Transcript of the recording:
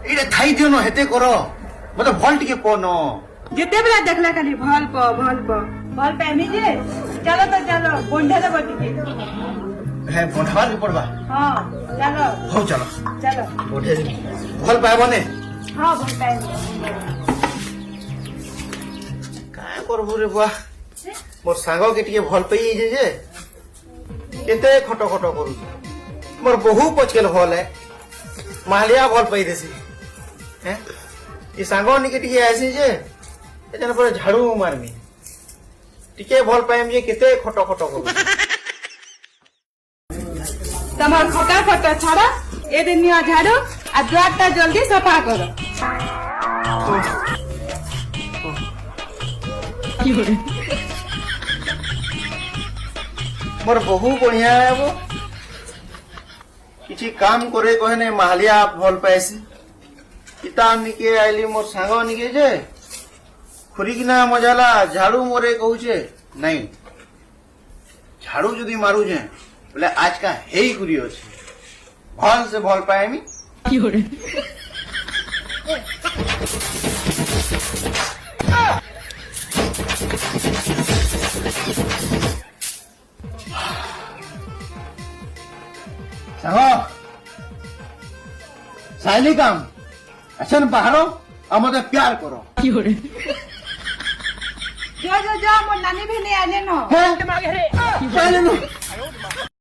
ଏଇଟା ଥାଇ ଦିଅ ନ ହେତେ କର ମତେ ଭଲ ଟିକେ କନ ଯେତେ ବେলা ଦେଖଲା ଖାଲି ଭଲ ପାଇମି ଯେ ଚାଲ ତ ଚାଲ ବନ୍ଧା ଦେବ ଟିକେ হ্যাঁ বন্ধাবার কে পড়বা ହଁ ଚାଲ ହଉ ଚାଲ ଚାଲ ବଢିଆ ଭଲ ପାଇବନେ ହଁ ଭଲ ପାଇମି କାଁ କରବୁ ରେ ବୁଆ মোর সাঙ্গকে টিকে ভাল পাই যে যে কেতে খট খট করুছি মোর বহু পচকেল ভাল হ্যাঁ মালিয়া ভাল পাই দেছি হ্যাঁ এই সাঙ্গ নিকে টিকে আসি যে এজন্য পরে ঝাড়ু মারমি টিকে ভাল পাইম যে কেতে খট খট করুছি তোমার খটা খটা ছাড়া এদে নিয়া ঝাড়ু আর দ্বারটা জলদি সফা করো কি হরে মোর বহু বঢ়িয়া হব কিছু কাম করে কহেনে মালিয়া ভাল পাইছি ইতা নিকে আইলি মোর সাঙ্গ নিকে যে খুরিকিনা মজালা ঝাড়ু মোরে কହୁছে নাই ঝাড়ু যদি মারুছে বলে আজকা হেই করি আছে ভাল সে ভাল পাইমি কি হরে ସାଙ୍ଗ ସାଇଲି କାମ ଆଛନ ବାହାର ଆଉ ମତେ ପ୍ୟାର କର কি হরে যা যা যা মোর নানি ভেনে আইলে ন হ্যাঁ